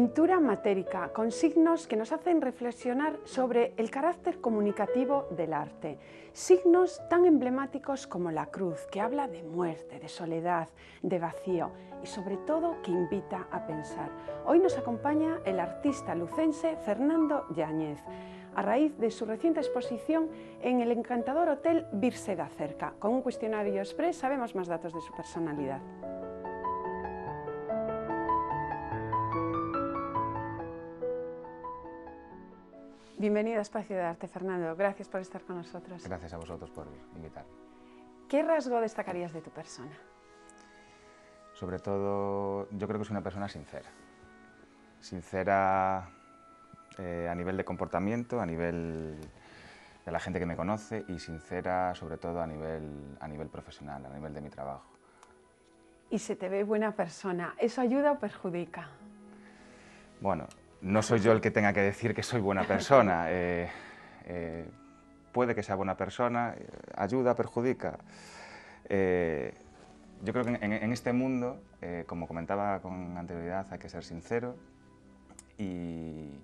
Pintura matérica, con signos que nos hacen reflexionar sobre el carácter comunicativo del arte. Signos tan emblemáticos como la cruz, que habla de muerte, de soledad, de vacío y sobre todo que invita a pensar. Hoy nos acompaña el artista lucense Fernando Yáñez, a raíz de su reciente exposición en el encantador hotel Birse da Cerca. Con un cuestionario express sabemos más datos de su personalidad. Bienvenido a Espacio de Arte, Fernando. Gracias por estar con nosotros. Gracias a vosotros por invitar. ¿Qué rasgo destacarías de tu persona? Sobre todo, yo creo que soy una persona sincera. Sincera a nivel de comportamiento, a nivel de la gente que me conoce y sincera sobre todo a nivel profesional, a nivel de mi trabajo. Y se te ve buena persona. ¿Eso ayuda o perjudica? Bueno, no soy yo el que tenga que decir que soy buena persona. Puede que sea buena persona, ayuda, perjudica. Yo creo que en este mundo, como comentaba con anterioridad, hay que ser sincero y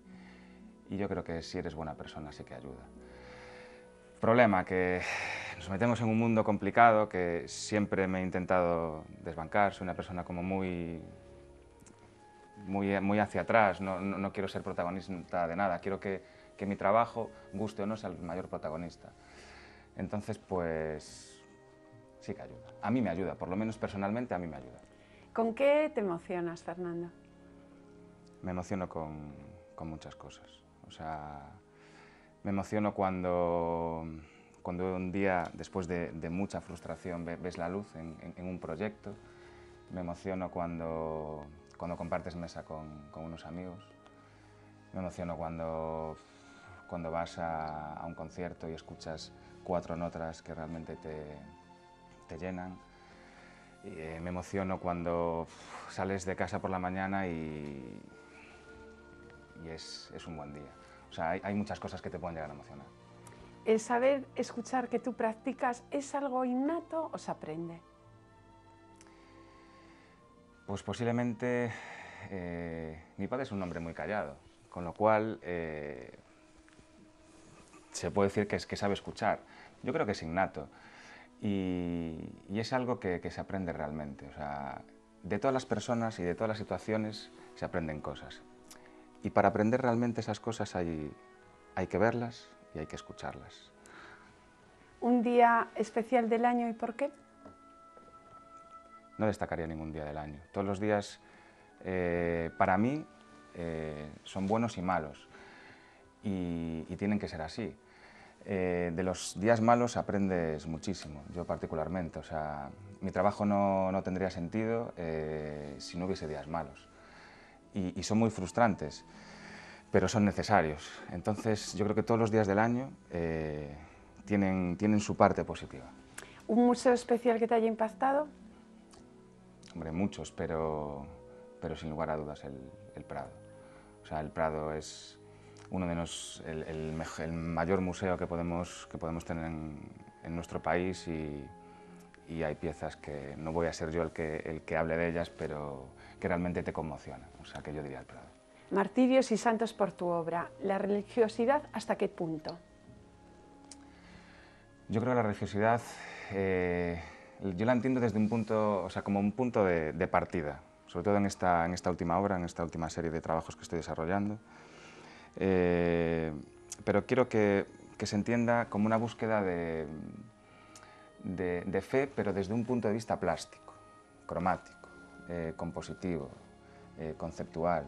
yo creo que si eres buena persona sí que ayuda. Problema, que nos metemos en un mundo complicado que siempre me he intentado desbancar, soy una persona como muy hacia atrás, no quiero ser protagonista de nada, quiero que mi trabajo, guste o no, sea el mayor protagonista. Entonces, pues, sí que ayuda. A mí me ayuda, por lo menos personalmente a mí me ayuda. ¿Con qué te emocionas, Fernando? Me emociono con muchas cosas. O sea, me emociono cuando un día, después de mucha frustración, ves la luz en un proyecto. Me emociono cuando compartes mesa con unos amigos. Me emociono cuando vas a un concierto y escuchas 4 notas que realmente te llenan. Me emociono cuando sales de casa por la mañana y es un buen día. O sea, hay muchas cosas que te pueden llegar a emocionar. ¿El saber escuchar que tú practicas es algo innato o se aprende? Pues posiblemente mi padre es un hombre muy callado, con lo cual se puede decir que sabe escuchar. Yo creo que es innato y es algo que se aprende realmente. O sea, de todas las personas y de todas las situaciones se aprenden cosas. Y para aprender realmente esas cosas hay que verlas y hay que escucharlas. ¿Un día especial del año y por qué? No destacaría ningún día del año. Todos los días, para mí, son buenos y malos. Y tienen que ser así. De los días malos aprendes muchísimo, yo particularmente. O sea, mi trabajo no tendría sentido si no hubiese días malos. Y son muy frustrantes, pero son necesarios. Entonces, yo creo que todos los días del año tienen su parte positiva. ¿Un museo especial que te haya impactado? Hombre, muchos, pero sin lugar a dudas el Prado. O sea, el Prado es uno de el mayor museo que podemos tener en nuestro país y hay piezas que no voy a ser yo el que hable de ellas, pero que realmente te conmocionan. O sea, que yo diría el Prado. Martirios y santos por tu obra. ¿La religiosidad hasta qué punto? Yo creo que la religiosidad, yo la entiendo desde un punto, o sea, como un punto de partida, sobre todo en esta última obra, en esta última serie de trabajos que estoy desarrollando. Pero quiero que se entienda como una búsqueda de fe, pero desde un punto de vista plástico, cromático, compositivo, conceptual.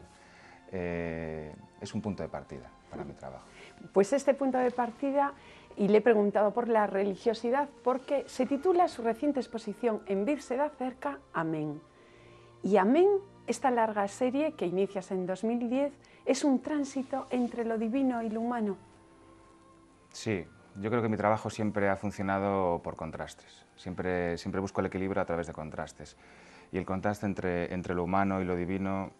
Es un punto de partida para mi trabajo. Pues este punto de partida, y le he preguntado por la religiosidad, porque se titula su reciente exposición en Birse da Cerca, Amén. Y Amén, esta larga serie que inicias en 2010, es un tránsito entre lo divino y lo humano. Sí, yo creo que mi trabajo siempre ha funcionado por contrastes. Siempre busco el equilibrio a través de contrastes. Y el contraste entre lo humano y lo divino,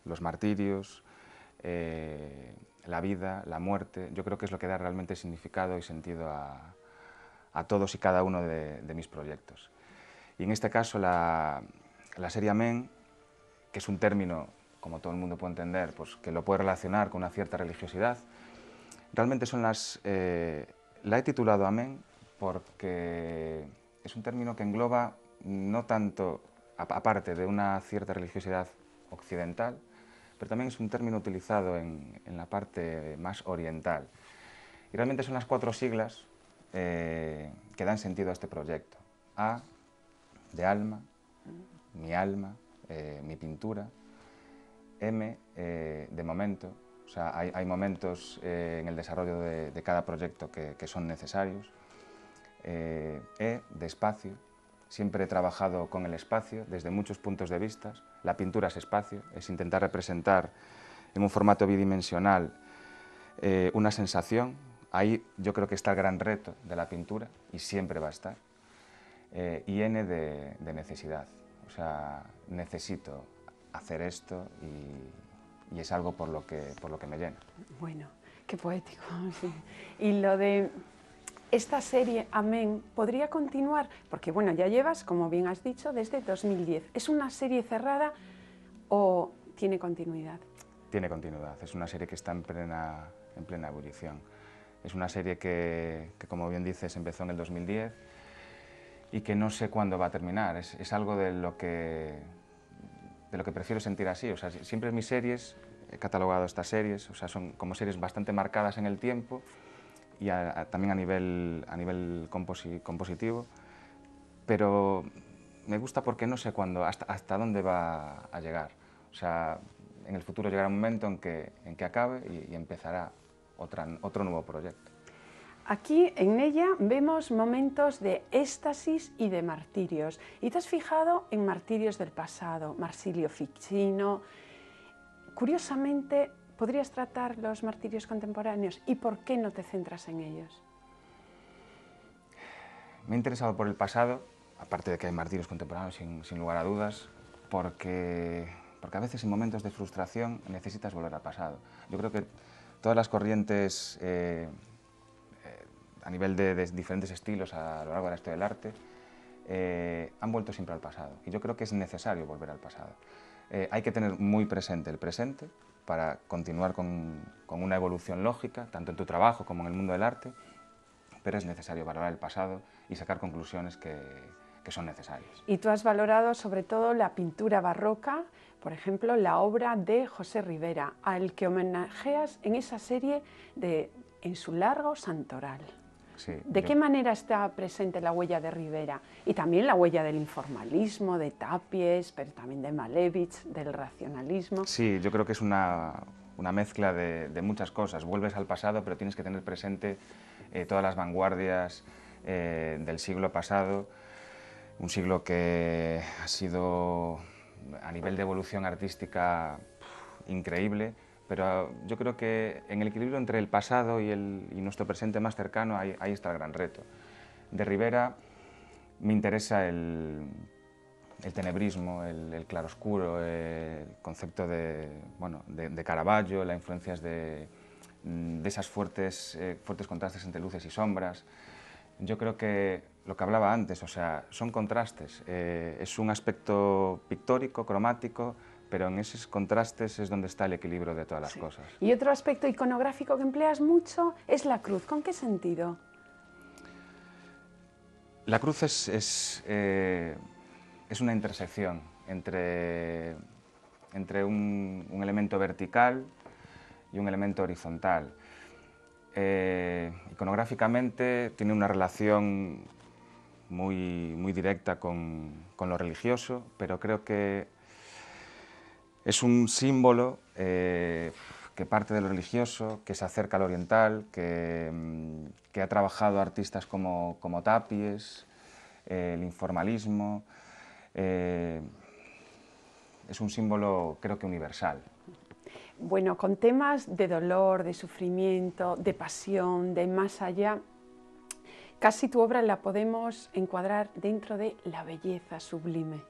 los martirios, la vida, la muerte, yo creo que es lo que da realmente significado y sentido a todos y cada uno de mis proyectos. Y en este caso la serie Amén, que es un término como todo el mundo puede entender, pues que lo puede relacionar con una cierta religiosidad. Realmente son la he titulado Amén porque es un término que engloba no tanto, aparte de una cierta religiosidad occidental, pero también es un término utilizado en la parte más oriental. Y realmente son las 4 siglas que dan sentido a este proyecto. A, de alma, mi pintura. M, de momento. O sea, hay momentos en el desarrollo de cada proyecto que son necesarios. E, de espacio. Siempre he trabajado con el espacio desde muchos puntos de vista. La pintura es espacio, es intentar representar en un formato bidimensional una sensación. Ahí yo creo que está el gran reto de la pintura y siempre va a estar. Y N de necesidad. O sea, necesito hacer esto y es algo por lo que me llena. Bueno, qué poético. Sí. Y lo de esta serie, Amén, ¿podría continuar? Porque bueno, ya llevas, como bien has dicho, desde 2010. ¿Es una serie cerrada o tiene continuidad? Tiene continuidad. Es una serie que está en plena ebullición. Es una serie que, como bien dices, empezó en el 2010 y que no sé cuándo va a terminar. Es algo de lo que prefiero sentir así. O sea, siempre mis series, he catalogado estas series, o sea, son como series bastante marcadas en el tiempo y también a nivel compositivo, pero me gusta porque no sé cuándo, hasta dónde va a llegar. O sea, en el futuro llegará un momento en que acabe y empezará otro nuevo proyecto. Aquí en ella vemos momentos de éxtasis y de martirios. Y te has fijado en martirios del pasado, Marsilio Ficino. Curiosamente, ¿podrías tratar los martirios contemporáneos y por qué no te centras en ellos? Me he interesado por el pasado, aparte de que hay martirios contemporáneos sin lugar a dudas, porque a veces en momentos de frustración necesitas volver al pasado. Yo creo que todas las corrientes a nivel de diferentes estilos a lo largo de la historia del arte han vuelto siempre al pasado y yo creo que es necesario volver al pasado. Hay que tener muy presente el presente para continuar con una evolución lógica, tanto en tu trabajo como en el mundo del arte, pero es necesario valorar el pasado y sacar conclusiones que son necesarias. Y tú has valorado sobre todo la pintura barroca, por ejemplo, la obra de José Rivera, al que homenajeas en esa serie de En su largo santoral. Sí, ¿De qué manera está presente la huella de Rivera? Y también la huella del informalismo, de Tapies, pero también de Malevich, del racionalismo. Sí, yo creo que es una mezcla de muchas cosas. Vuelves al pasado, pero tienes que tener presente todas las vanguardias del siglo pasado, un siglo que ha sido, a nivel de evolución artística, increíble, pero yo creo que en el equilibrio entre el pasado y nuestro presente más cercano, ahí está el gran reto. De Rivera me interesa el tenebrismo, el claroscuro, el concepto de Caravaggio, las influencias de esas fuertes contrastes entre luces y sombras. Yo creo que lo que hablaba antes, o sea, son contrastes, es un aspecto pictórico, cromático, pero en esos contrastes es donde está el equilibrio de todas las cosas. Y otro aspecto iconográfico que empleas mucho es la cruz. ¿Con qué sentido? La cruz es una intersección entre un elemento vertical y un elemento horizontal. Iconográficamente tiene una relación muy directa con lo religioso, pero creo que es un símbolo que parte de lo religioso, que se acerca al oriental, que ha trabajado artistas como Tapies, el informalismo. Es un símbolo, creo que universal. Bueno, con temas de dolor, de sufrimiento, de pasión, de más allá, casi tu obra la podemos encuadrar dentro de la belleza sublime.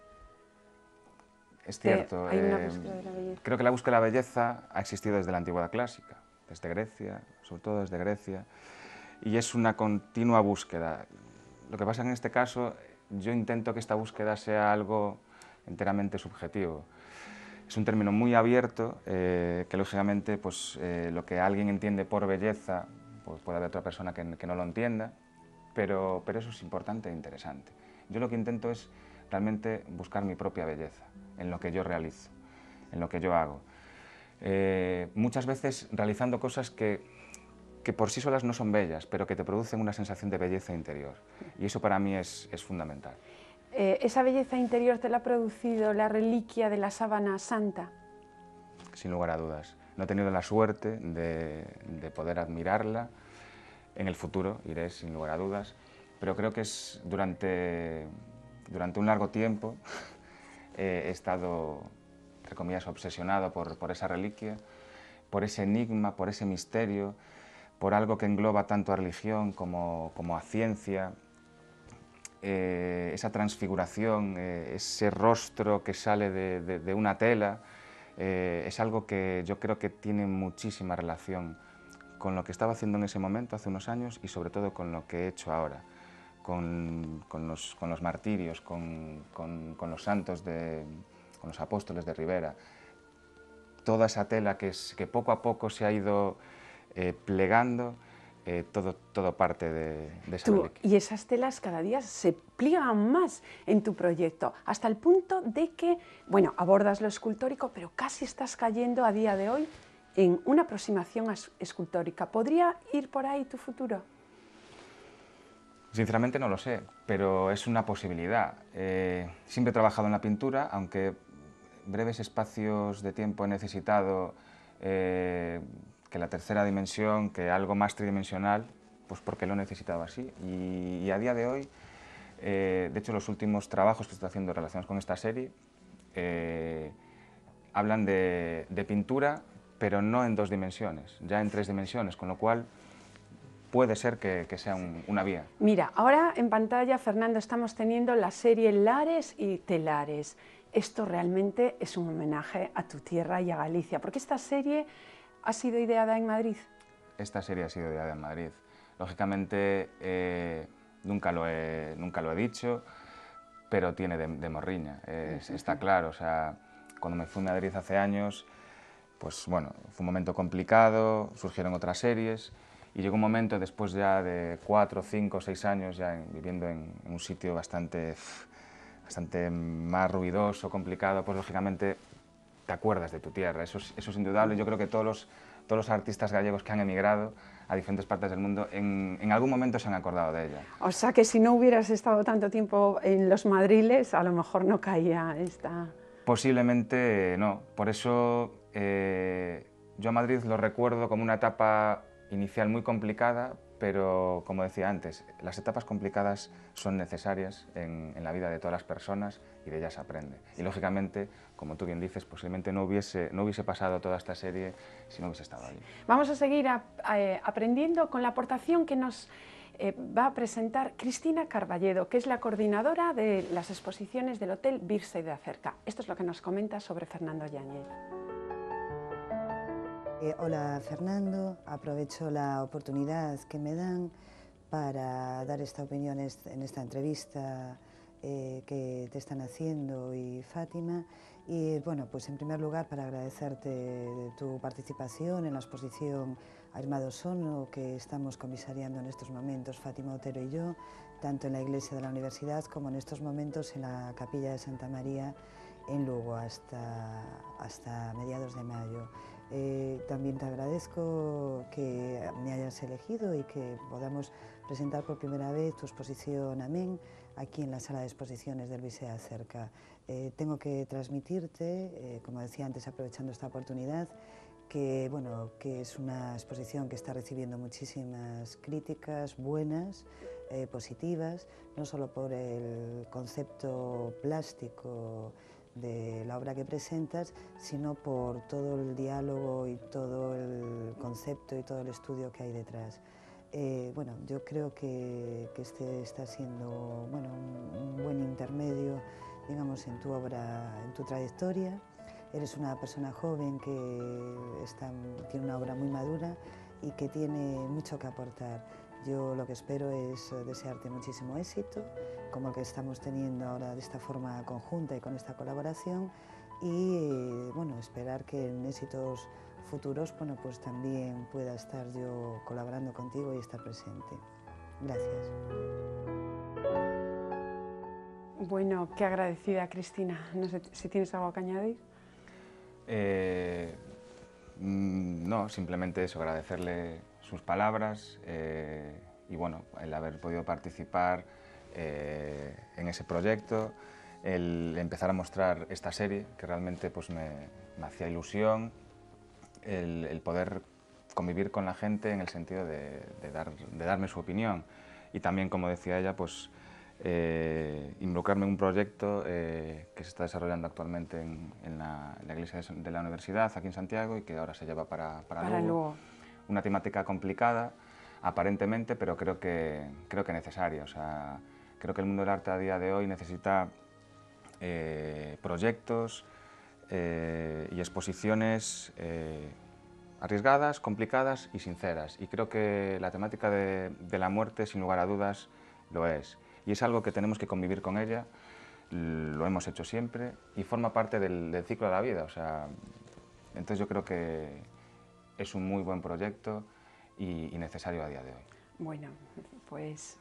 Es cierto, hay una búsqueda de la belleza. Creo que la búsqueda de la belleza ha existido desde la antigüedad clásica, desde Grecia, sobre todo desde Grecia, y es una continua búsqueda. Lo que pasa en este caso, yo intento que esta búsqueda sea algo enteramente subjetivo. es un término muy abierto, que lógicamente pues, lo que alguien entiende por belleza, pues puede haber otra persona que no lo entienda, pero eso es importante e interesante. Yo lo que intento es realmente buscar mi propia belleza en lo que yo realizo, en lo que yo hago. Muchas veces realizando cosas que por sí solas no son bellas, pero que te producen una sensación de belleza interior. Y eso para mí es fundamental. ¿Esa belleza interior te la ha producido la reliquia de la sábana santa? Sin lugar a dudas. No he tenido la suerte de poder admirarla. En el futuro iré, sin lugar a dudas, pero creo que es durante un largo tiempo he estado, entre comillas, obsesionado por esa reliquia, por ese enigma, por ese misterio, por algo que engloba tanto a religión como a ciencia, esa transfiguración, ese rostro que sale de una tela, es algo que yo creo que tiene muchísima relación con lo que estaba haciendo en ese momento, hace unos años, y sobre todo con lo que he hecho ahora, con los martirios, con los santos, con los apóstoles de Ribera. Toda esa tela que poco a poco se ha ido plegando, todo parte de esa reliquia. Y esas telas cada día se pliegan más en tu proyecto, hasta el punto de que, bueno, abordas lo escultórico, pero casi estás cayendo a día de hoy en una aproximación escultórica. ¿Podría ir por ahí tu futuro? Sinceramente no lo sé, pero es una posibilidad. Siempre he trabajado en la pintura, aunque breves espacios de tiempo he necesitado que la tercera dimensión, que algo más tridimensional, pues porque lo he necesitado así. Y a día de hoy, de hecho los últimos trabajos que estoy haciendo relacionados con esta serie hablan de pintura, pero no en 2 dimensiones, ya en 3 dimensiones, con lo cual puede ser que sea una vía. Mira, ahora en pantalla, Fernando, estamos teniendo la serie Lares y Telares. Esto realmente es un homenaje a tu tierra y a Galicia, porque esta serie ha sido ideada en Madrid. Esta serie ha sido ideada en Madrid. Lógicamente, nunca lo he dicho, pero tiene de morriña, está claro. O sea, cuando me fui a Madrid hace años, pues bueno, fue un momento complicado, surgieron otras series, y llegó un momento, después ya de 4, 5, 6 años, ya viviendo en un sitio bastante más ruidoso, complicado, pues lógicamente te acuerdas de tu tierra, eso es indudable. Yo creo que todos los artistas gallegos que han emigrado a diferentes partes del mundo, en algún momento se han acordado de ella. O sea que si no hubieras estado tanto tiempo en los Madriles, a lo mejor no caía esta... Posiblemente no, por eso yo a Madrid lo recuerdo como una etapa inicial muy complicada, pero como decía antes, las etapas complicadas son necesarias en la vida de todas las personas y de ellas se aprende. Y lógicamente, como tú bien dices, posiblemente no hubiese pasado toda esta serie si no hubiese estado allí. Vamos a seguir aprendiendo con la aportación que nos va a presentar Cristina Carballedo, que es la coordinadora de las exposiciones del Hotel Birse de Acerca. Esto es lo que nos comenta sobre Fernando Yáñez. Hola Fernando, aprovecho la oportunidad que me dan para dar esta opinión en esta entrevista que te están haciendo y Fátima. Y bueno, pues en primer lugar para agradecerte tu participación en la exposición Armado Sono que estamos comisariando en estos momentos Fátima Otero y yo, tanto en la iglesia de la universidad como en estos momentos en la capilla de Santa María en Lugo hasta mediados de mayo. También te agradezco que me hayas elegido y que podamos presentar por primera vez tu exposición Amén aquí en la sala de exposiciones del Birse de Acerca. Tengo que transmitirte, como decía antes, aprovechando esta oportunidad, que, bueno, que es una exposición que está recibiendo muchísimas críticas buenas, positivas, no solo por el concepto plástico de la obra que presentas, sino por todo el diálogo y todo el concepto y todo el estudio que hay detrás. Bueno, yo creo que este está siendo, bueno, un buen intermedio, digamos, en tu obra, en tu trayectoria. Eres una persona joven que tiene una obra muy madura y que tiene mucho que aportar. Yo lo que espero es desearte muchísimo éxito, como el que estamos teniendo ahora de esta forma conjunta y con esta colaboración, y bueno, esperar que en éxitos futuros, bueno, pues también pueda estar yo colaborando contigo y estar presente. Gracias. Bueno, qué agradecida, Cristina. No sé si tienes algo que añadir. No, simplemente eso, agradecerle sus palabras y bueno, el haber podido participar en ese proyecto, el empezar a mostrar esta serie, que realmente pues, me hacía ilusión, el poder convivir con la gente en el sentido de darme su opinión y también, como decía ella, pues involucrarme en un proyecto que se está desarrollando actualmente en la iglesia de la universidad aquí en Santiago y que ahora se lleva para Lugo. Una temática complicada aparentemente, pero creo que necesaria. O sea, creo que el mundo del arte a día de hoy necesita proyectos y exposiciones arriesgadas, complicadas y sinceras. Y creo que la temática de la muerte, sin lugar a dudas, lo es. Y es algo que tenemos que convivir con ella, lo hemos hecho siempre y forma parte del ciclo de la vida. O sea, entonces yo creo que es un muy buen proyecto y necesario a día de hoy. Bueno, pues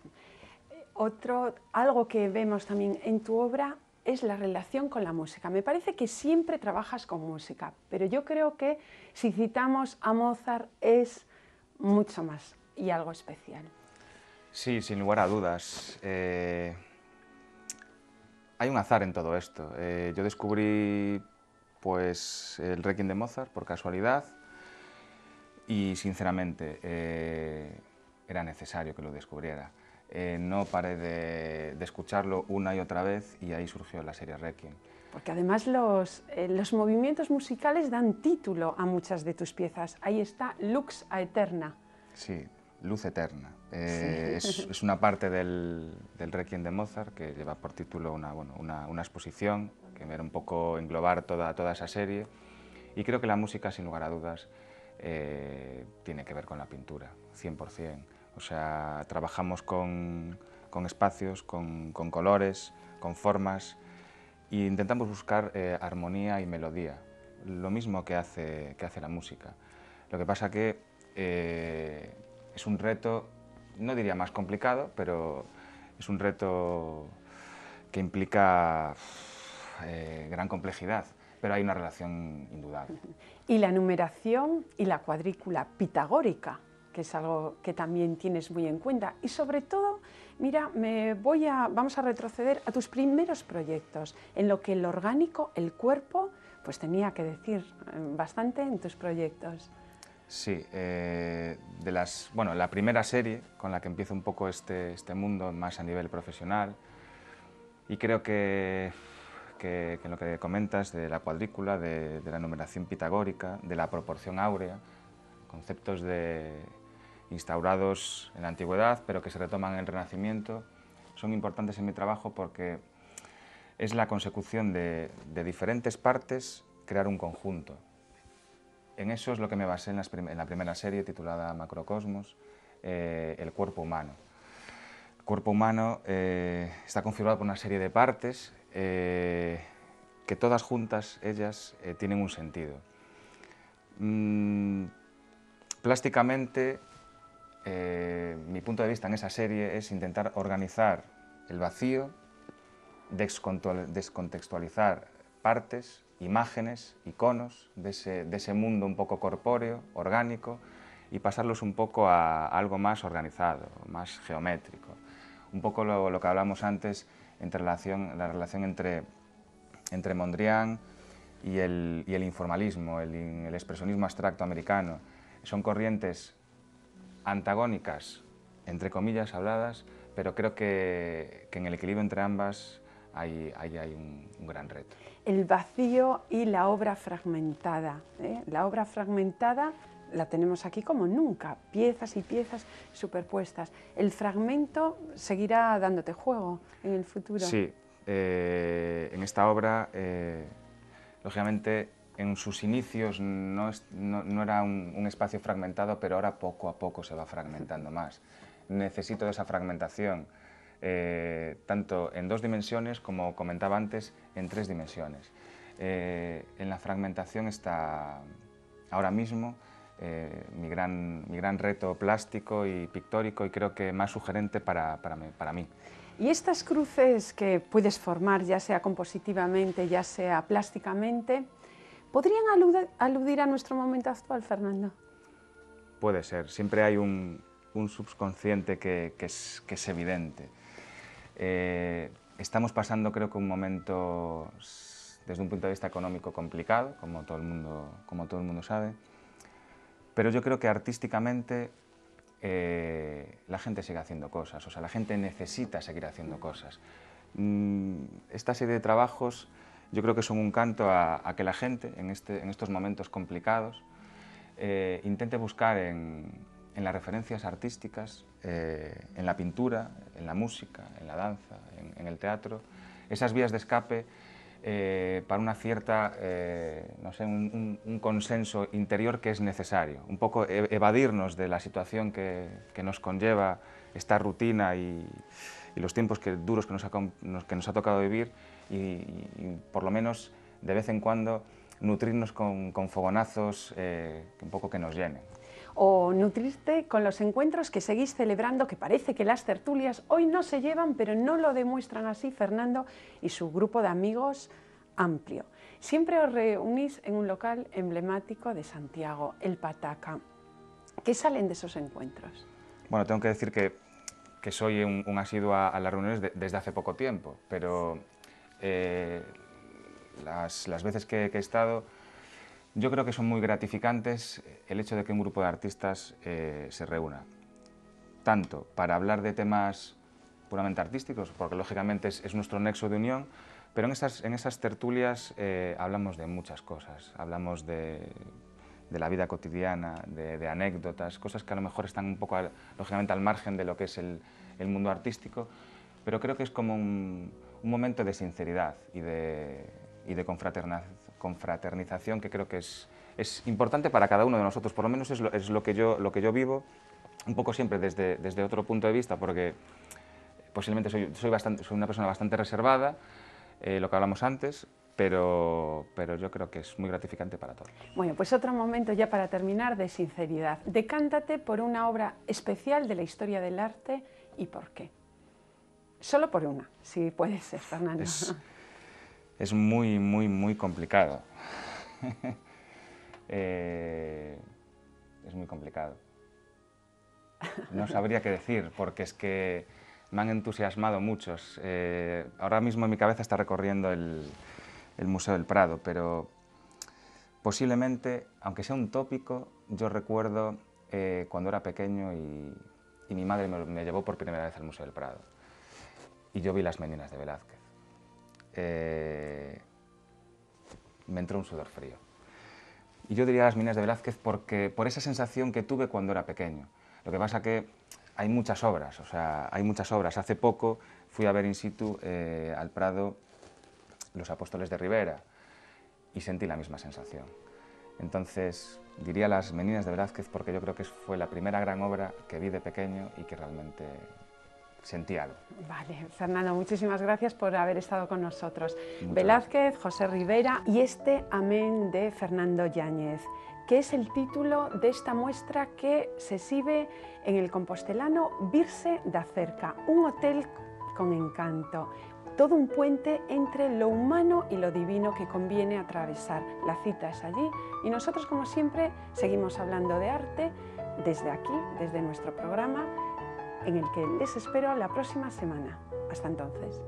algo que vemos también en tu obra es la relación con la música. Me parece que siempre trabajas con música, pero yo creo que si citamos a Mozart es mucho más y algo especial. Sí, sin lugar a dudas. Hay un azar en todo esto. Yo descubrí pues, el Requiem de Mozart por casualidad y sinceramente era necesario que lo descubriera. No paré de escucharlo una y otra vez y ahí surgió la serie Requiem. Porque además los movimientos musicales dan título a muchas de tus piezas. Ahí está Lux Aeterna. Sí, Luz Eterna. Sí. Es una parte del Requiem de Mozart que lleva por título una exposición que era un poco englobar toda esa serie y creo que la música, sin lugar a dudas, tiene que ver con la pintura, 100%. O sea, trabajamos con espacios, con colores, con formas e intentamos buscar armonía y melodía, lo mismo que hace la música. Lo que pasa que es un reto, no diría más complicado, pero es un reto que implica gran complejidad, pero hay una relación indudable. Y la numeración y la cuadrícula pitagórica, que es algo que también tienes muy en cuenta. Y sobre todo, mira, vamos a retroceder a tus primeros proyectos, en lo que el orgánico, el cuerpo, pues tenía que decir bastante en tus proyectos. Sí, la primera serie con la que empiezo un poco este mundo más a nivel profesional, y creo que en lo que comentas de la cuadrícula, de la numeración pitagórica, de la proporción áurea, conceptos instaurados en la antigüedad pero que se retoman en el Renacimiento, son importantes en mi trabajo porque es la consecución de diferentes partes crear un conjunto. En eso es lo que me basé en la primera serie titulada Macrocosmos, el cuerpo humano. El cuerpo humano está configurado por una serie de partes que todas juntas, ellas, tienen un sentido. Plásticamente, mi punto de vista en esa serie es intentar organizar el vacío, descontextualizar partes, imágenes, iconos de ese mundo un poco corpóreo, orgánico, y pasarlos un poco a algo más organizado, más geométrico. Un poco lo que hablamos antes la relación entre Mondrian y el informalismo, el expresionismo abstracto americano. Son corrientes antagónicas, entre comillas habladas, pero creo que en el equilibrio entre ambas hay un gran reto. El vacío y la obra fragmentada. La obra fragmentada la tenemos aquí como nunca, piezas y piezas superpuestas. ¿El fragmento seguirá dándote juego en el futuro? Sí, en esta obra, lógicamente, en sus inicios no era un espacio fragmentado, pero ahora poco a poco se va fragmentando más. Necesito de esa fragmentación, tanto en 2 dimensiones como comentaba antes, en 3 dimensiones. En la fragmentación está ahora mismo mi gran reto plástico y pictórico, y creo que más sugerente para mí. Y estas cruces que puedes formar, ya sea compositivamente, ya sea plásticamente, ¿podrían aludir a nuestro momento actual, Fernando? Puede ser, siempre hay un subconsciente que es evidente. Estamos pasando, creo que, un momento, desde un punto de vista económico, complicado, como todo el mundo sabe, pero yo creo que artísticamente la gente sigue haciendo cosas, o sea, la gente necesita seguir haciendo cosas. Esta serie de trabajos yo creo que son un canto a que la gente, en estos momentos complicados, intente buscar en las referencias artísticas, en la pintura, en la música, en la danza, en el teatro, esas vías de escape para una cierta, no sé, un consenso interior que es necesario, un poco evadirnos de la situación que nos conlleva esta rutina y los tiempos duros que nos ha tocado vivir, y por lo menos de vez en cuando nutrirnos con fogonazos un poco que nos llenen. O nutrirte con los encuentros que seguís celebrando, que parece que las tertulias hoy no se llevan, pero no lo demuestran así Fernando y su grupo de amigos amplio. Siempre os reunís en un local emblemático de Santiago, el Pataca. ¿Qué salen de esos encuentros? Bueno, tengo que decir que soy un asiduo a las reuniones desde hace poco tiempo, pero las veces que he estado, yo creo que son muy gratificantes el hecho de que un grupo de artistas se reúna, tanto para hablar de temas puramente artísticos, porque lógicamente es nuestro nexo de unión, pero en esas tertulias hablamos de muchas cosas, hablamos de la vida cotidiana, de anécdotas, cosas que a lo mejor están un poco, lógicamente, al margen de lo que es el mundo artístico, pero creo que es como un momento de sinceridad y de confraternización que creo que es importante para cada uno de nosotros. Por lo menos es lo que yo vivo, un poco siempre desde otro punto de vista, porque posiblemente soy una persona bastante reservada, lo que hablamos antes, pero yo creo que es muy gratificante para todos. Bueno, pues otro momento ya para terminar de sinceridad. Decántate por una obra especial de la historia del arte y por qué. Solo por una, si puede ser, Fernando. Es muy complicado. Es muy complicado. No sabría qué decir, porque es que me han entusiasmado muchos. Ahora mismo en mi cabeza está recorriendo el Museo del Prado, pero posiblemente, aunque sea un tópico, yo recuerdo cuando era pequeño y mi madre me llevó por primera vez al Museo del Prado. Y yo vi Las Meninas de Velázquez. Me entró un sudor frío. Y yo diría Las Meninas de Velázquez por esa sensación que tuve cuando era pequeño. Lo que pasa que hay muchas obras, Hace poco fui a ver in situ al Prado Los Apóstoles de Rivera y sentí la misma sensación. Entonces, diría Las Meninas de Velázquez porque yo creo que fue la primera gran obra que vi de pequeño y que realmente sentí algo. Vale, Fernando, muchísimas gracias por haber estado con nosotros. Muchas Velázquez, José Rivera y este Amén de Fernando Yáñez, que es el título de esta muestra que se exhibe en el compostelano Virse da Cerca, un hotel con encanto, todo un puente entre lo humano y lo divino que conviene atravesar. La cita es allí y nosotros, como siempre, seguimos hablando de arte desde aquí, desde nuestro programa, en el que les espero la próxima semana. Hasta entonces.